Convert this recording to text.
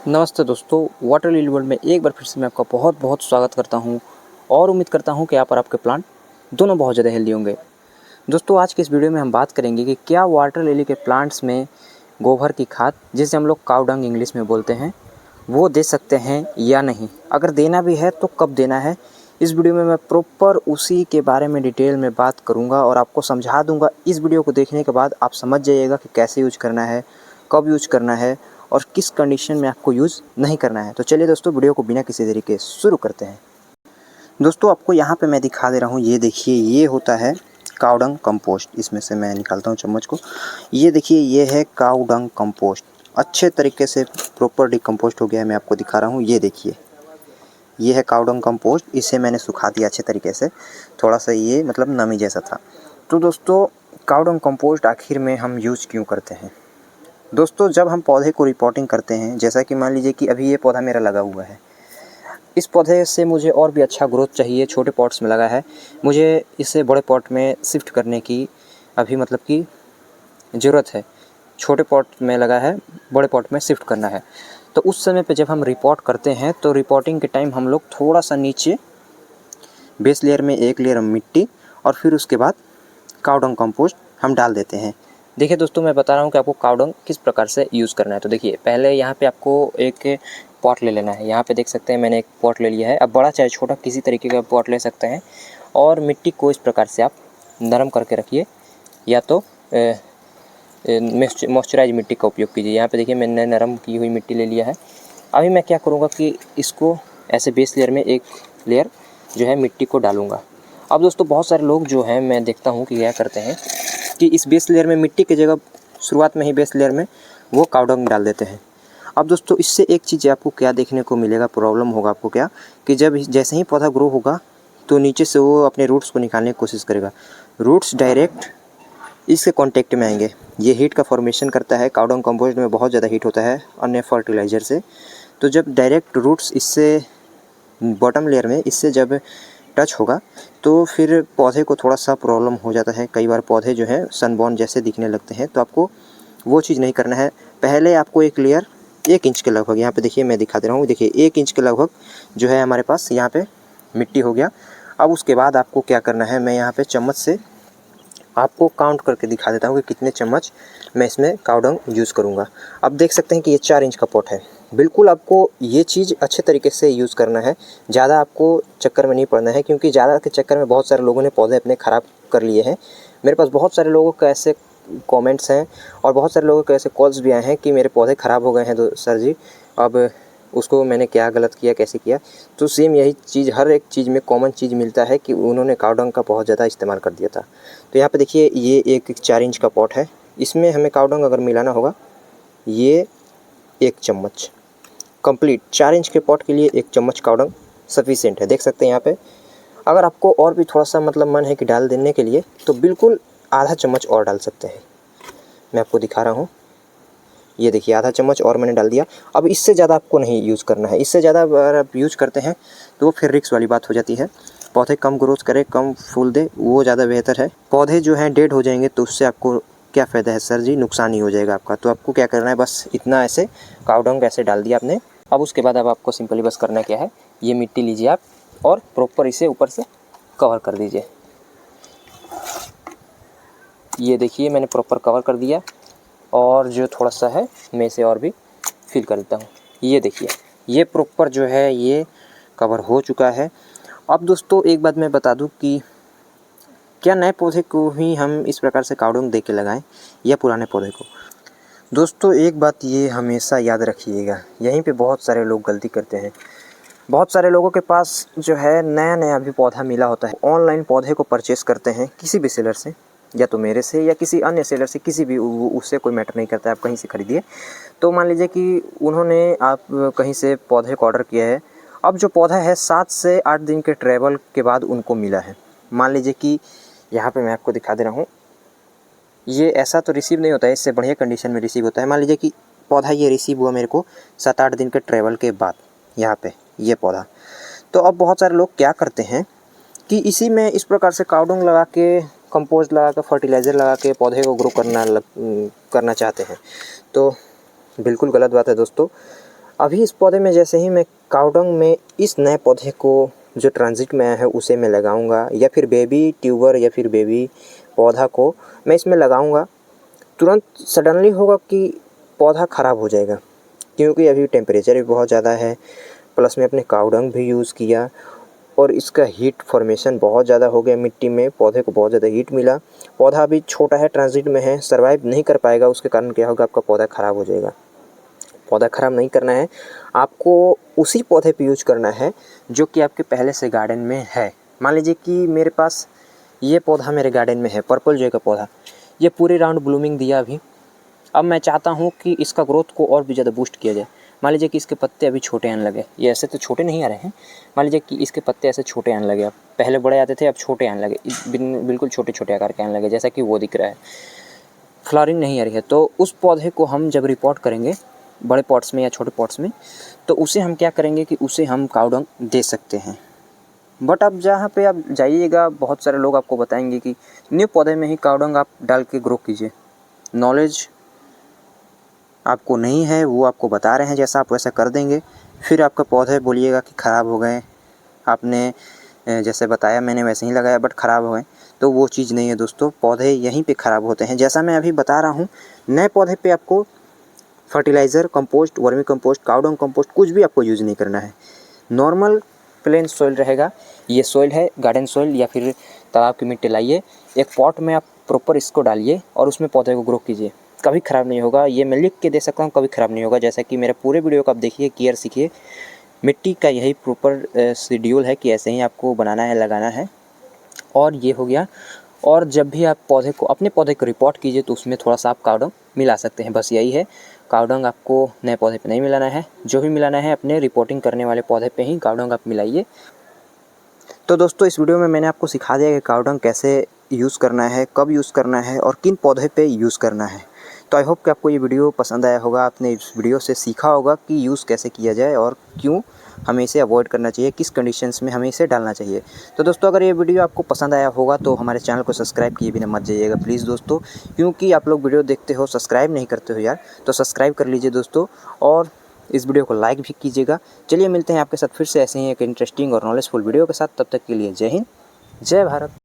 नमस्ते दोस्तों, water lily world में एक बार फिर से मैं आपका बहुत बहुत स्वागत करता हूं और उम्मीद करता हूं कि आप और आपके प्लांट दोनों बहुत ज़्यादा हेल्दी होंगे। दोस्तों, आज के इस वीडियो में हम बात करेंगे कि क्या वाटर लिली के प्लांट्स में गोबर की खाद, जिसे हम लोग काऊ डंग इंग्लिश में बोलते हैं, वो दे सकते हैं या नहीं। अगर देना भी है तो कब देना है। इस वीडियो में मैं प्रॉपर उसी के बारे में डिटेल में बात करूँगा और आपको समझा दूँगा। इस वीडियो को देखने के बाद आप समझ जाइएगा कि कैसे यूज करना है, कब यूज करना है और किस कंडीशन में आपको यूज़ नहीं करना है। तो चलिए दोस्तों, वीडियो को बिना किसी देरी के शुरू करते हैं। दोस्तों, आपको यहाँ पे मैं दिखा दे रहा हूँ, ये देखिए, ये होता है काऊ डंग कंपोस्ट। इसमें से मैं निकालता हूँ चम्मच को। ये देखिए, ये है काऊ डंग कंपोस्ट। अच्छे तरीके से प्रॉपर डिकम्पोस्ट हो गया है। मैं आपको दिखा रहा हूँ, ये देखिए, ये है काऊ डंग कंपोस्ट। इसे मैंने सुखा दिया अच्छे तरीके से। थोड़ा सा ये मतलब नमी जैसा था। तो दोस्तों, काऊ डंग कंपोस्ट आखिर में हम यूज़ क्यों करते हैं? दोस्तों, जब हम पौधे को रिपोर्टिंग करते हैं, जैसा कि मान लीजिए कि अभी ये पौधा मेरा लगा हुआ है, इस पौधे से मुझे और भी अच्छा ग्रोथ चाहिए। छोटे पॉट्स में लगा है, मुझे इसे बड़े पॉट में शिफ्ट करने की अभी मतलब कि ज़रूरत है। छोटे पॉट में लगा है, बड़े पॉट में शिफ्ट करना है। तो उस समय पे जब हम रिपोर्ट करते हैं तो रिपोर्टिंग के टाइम हम लोग थोड़ा सा नीचे बेस लेयर में एक लेयर मिट्टी और फिर उसके बाद काऊ डंग कंपोस्ट हम डाल देते हैं। देखिए दोस्तों, मैं बता रहा हूँ कि आपको काऊ डंग किस प्रकार से यूज़ करना है। तो देखिए, पहले यहाँ पे आपको एक पॉट ले लेना है। यहाँ पे देख सकते हैं मैंने एक पॉट ले लिया है। अब बड़ा चाहे छोटा किसी तरीके का पॉट ले सकते हैं और मिट्टी को इस प्रकार से आप नरम करके रखिए, या तो मॉइस्चराइज मिट्टी का उपयोग कीजिए। यहाँ पे देखिए, मैंने नरम की हुई मिट्टी ले लिया है। अभी मैं क्या करूँगा कि इसको ऐसे बेस लेयर में एक लेयर जो है मिट्टी को डालूँगा। अब दोस्तों, बहुत सारे लोग जो हैं, मैं देखता हूँ कि क्या करते हैं कि इस बेस लेयर में मिट्टी की जगह शुरुआत में ही बेस लेयर में वो काऊ डंग डाल देते हैं। अब दोस्तों, इससे एक चीज़ आपको क्या देखने को मिलेगा, प्रॉब्लम होगा आपको क्या, कि जब जैसे ही पौधा ग्रो होगा तो नीचे से वो अपने रूट्स को निकालने की कोशिश करेगा। रूट्स डायरेक्ट इसके कांटेक्ट में आएंगे। ये हीट का फॉर्मेशन करता है। काऊ डंग कंपोस्ट में बहुत ज़्यादा हीट होता है अन्य फर्टिलाइज़र से। तो जब डायरेक्ट रूट्स इससे बॉटम लेयर में इससे जब टच होगा तो फिर पौधे को थोड़ा सा प्रॉब्लम हो जाता है। कई बार पौधे जो हैं सनबर्न जैसे दिखने लगते हैं। तो आपको वो चीज़ नहीं करना है। पहले आपको एक लेयर 1 इंच के लगभग, यहाँ पे देखिए मैं दिखा दे रहा हूँ, देखिए 1 इंच के लगभग जो है हमारे पास यहाँ पे मिट्टी हो गया। अब उसके बाद आपको क्या करना है, मैं यहाँ पे चम्मच से आपको काउंट करके दिखा देता हूँ कि कितने चम्मच मैं इसमें काऊ डंग यूज़ करूँगा। अब देख सकते हैं कि ये 4 इंच का पॉट है। बिल्कुल आपको ये चीज़ अच्छे तरीके से यूज़ करना है। ज़्यादा आपको चक्कर में नहीं पड़ना है, क्योंकि ज़्यादा के चक्कर में बहुत सारे लोगों ने पौधे अपने ख़राब कर लिए हैं। मेरे पास बहुत सारे लोगों के ऐसे कमेंट्स हैं और बहुत सारे लोगों के ऐसे कॉल्स भी आए हैं कि मेरे पौधे ख़राब हो गए हैं तो सर जी, अब उसको मैंने क्या गलत किया, कैसे किया। तो सेम यही चीज़ हर एक चीज़ में कॉमन चीज़ मिलता है कि उन्होंने काऊ डंग का बहुत ज़्यादा इस्तेमाल कर दिया था। तो यहाँ पे देखिए, ये एक 4 इंच का पॉट है। इसमें हमें काऊ डंग अगर मिलाना होगा, ये 1 चम्मच कंप्लीट 4 इंच के पॉट के लिए 1 चम्मच काऊ डंग सफिशिएंट है। देख सकते हैं यहाँ पे। अगर आपको और भी थोड़ा सा मतलब मन है कि डाल देने के लिए, तो बिल्कुल आधा चम्मच और डाल सकते हैं। मैं आपको दिखा रहा हूँ, ये देखिए आधा चम्मच और मैंने डाल दिया। अब इससे ज़्यादा आपको नहीं यूज़ करना है। इससे ज़्यादा अगर आप यूज़ करते हैं तो वो फिर रिस्क वाली बात हो जाती है। पौधे कम ग्रोथ करे, कम फूल दे, वो ज़्यादा बेहतर है। पौधे जो हैं डेड हो जाएंगे तो उससे आपको क्या फ़ायदा है सर जी, नुकसान ही हो जाएगा आपका। तो आपको क्या करना है, बस इतना ऐसे काऊ डंग ऐसे डाल दिया आपने। अब उसके बाद अब आपको सिंपली बस करना क्या है, ये मिट्टी लीजिए आप और प्रॉपर इसे ऊपर से कवर कर दीजिए। ये देखिए, मैंने प्रॉपर कवर कर दिया और जो थोड़ा सा है मैं इसे और भी फिल कर देता हूँ। ये देखिए, ये प्रॉपर जो है ये कवर हो चुका है। अब दोस्तों, एक बात मैं बता दूं कि क्या नए पौधे को ही हम इस प्रकार से काऊ डंग दे के लगाएं या पुराने पौधे को? दोस्तों, एक बात ये हमेशा याद रखिएगा, यहीं पे बहुत सारे लोग गलती करते हैं। बहुत सारे लोगों के पास जो है नया नया भी पौधा मिला होता है, ऑनलाइन पौधे को परचेस करते हैं किसी भी सेलर से, या तो मेरे से या किसी अन्य सेलर से, किसी भी, उससे कोई मैटर नहीं करता है, आप कहीं से खरीदिए। तो मान लीजिए कि उन्होंने आप कहीं से पौधे को ऑर्डर किया है। अब जो पौधा है 7 से 8 दिन के ट्रैवल के बाद उनको मिला है। मान लीजिए कि यहाँ पे मैं आपको दिखा दे रहा हूँ, ये ऐसा तो रिसीव नहीं होता है, इससे बढ़िया कंडीशन में रिसीव होता है। मान लीजिए कि पौधा ये रिसीव हुआ मेरे को 7-8 दिन के ट्रैवल के बाद, यहाँ पे ये पौधा। तो अब बहुत सारे लोग क्या करते हैं कि इसी में इस प्रकार से काऊ डंग लगा के, कंपोस्ट लगा के, फर्टिलाइज़र लगा के पौधे को ग्रो करना चाहते हैं। तो बिल्कुल गलत बात है दोस्तों। अभी इस पौधे में जैसे ही मैं काउडंग में इस नए पौधे को जो ट्रांजिट में आया है उसे मैं लगाऊंगा, या फिर बेबी ट्यूबर या फिर बेबी पौधा को मैं इसमें लगाऊंगा, तुरंत सडनली होगा कि पौधा ख़राब हो जाएगा, क्योंकि अभी टेम्परेचर भी बहुत ज़्यादा है, प्लस में अपने काउडंग भी यूज़ किया और इसका हीट फॉर्मेशन बहुत ज़्यादा हो गया मिट्टी में, पौधे को बहुत ज़्यादा हीट मिला। पौधा अभी छोटा है, ट्रांजिट में है, सर्वाइव नहीं कर पाएगा, उसके कारण क्या होगा, आपका पौधा ख़राब हो जाएगा। पौधा ख़राब नहीं करना है, आपको उसी पौधे पे यूज करना है जो कि आपके पहले से गार्डन में है। मान लीजिए कि मेरे पास ये पौधा मेरे गार्डन में है, पर्पल जॉय का पौधा, ये पूरे राउंड ब्लूमिंग दिया अभी। अब मैं चाहता हूँ कि इसका ग्रोथ को और भी ज़्यादा बूस्ट किया जाए। मान लीजिए कि इसके पत्ते अभी छोटे आने लगे, ये ऐसे तो छोटे नहीं आ रहे हैं, मान लीजिए कि इसके पत्ते ऐसे छोटे आने लगे, अब पहले बड़े आते थे अब छोटे आने लगे, बिल्कुल छोटे छोटे आकार के आने लगे, जैसा कि वो दिख रहा है, फ्लावरिंग नहीं आ रही है। तो उस पौधे को हम जब रिपोर्ट करेंगे बड़े पॉट्स में या छोटे पॉट्स में, तो उसे हम क्या करेंगे कि उसे हम काउडंग दे सकते हैं। बट अब जहाँ पे आप जाइएगा, बहुत सारे लोग आपको बताएंगे कि न्यू पौधे में ही काउडंग आप डाल के ग्रो कीजिए। नॉलेज आपको नहीं है, वो आपको बता रहे हैं, जैसा आप वैसा कर देंगे, फिर आपका पौधे बोलिएगा कि ख़राब हो गए, आपने जैसे बताया मैंने वैसे ही लगाया बट ख़राब हो गए। तो वो चीज़ नहीं है दोस्तों, पौधे यहीं पे ख़राब होते हैं। जैसा मैं अभी बता रहा हूँ, नए पौधे पे आपको fertiliser, compost, vermi compost, cow dung compost कुछ भी आपको यूज़ नहीं करना है। नॉर्मल प्लेन सॉइल रहेगा, ये सॉइल है गार्डन सॉइल या फिर तालाब की मिट्टी लाइए, एक पॉट में आप प्रॉपर इसको डालिए और उसमें पौधे को ग्रो कीजिए, कभी ख़राब नहीं होगा। ये मैं लिख के दे सकता हूँ, कभी ख़राब नहीं होगा। जैसा कि मेरे पूरे वीडियो को आप देखिए, केयर सीखिए, मिट्टी का यही प्रॉपर शेड्यूल है कि ऐसे ही आपको बनाना है, लगाना है। और ये हो गया। और जब भी आप पौधे को, अपने पौधे को रिपोर्ट कीजिए तो उसमें थोड़ा सा आप काउडंग मिला सकते हैं, बस यही है। काउडंग आपको नए पौधे पे नहीं मिलाना है, जो भी मिलाना है अपने रिपोर्टिंग करने वाले पौधे पे ही काउडंग आप मिलाइए। तो दोस्तों इस वीडियो में मैंने आपको सिखा दिया कि काउडंग कैसे यूज़ करना है, कब यूज़ करना है और किन पौधे पे यूज़ करना है। तो आई होप कि आपको ये वीडियो पसंद आया होगा, आपने इस वीडियो से सीखा होगा कि यूज़ कैसे किया जाए और क्यों हमें इसे अवॉइड करना चाहिए, किस कंडीशंस में हमें इसे डालना चाहिए। तो दोस्तों अगर ये वीडियो आपको पसंद आया होगा तो हमारे चैनल को सब्सक्राइब किए बिना मत जाइएगा प्लीज़ दोस्तों, क्योंकि आप लोग वीडियो देखते हो सब्सक्राइब नहीं करते हो यार, तो सब्सक्राइब कर लीजिए दोस्तों और इस वीडियो को लाइक भी कीजिएगा। चलिए मिलते हैं आपके साथ फिर से ऐसे ही एक इंटरेस्टिंग और नॉलेजफुल वीडियो के साथ, तब तक के लिए जय हिंद, जय भारत।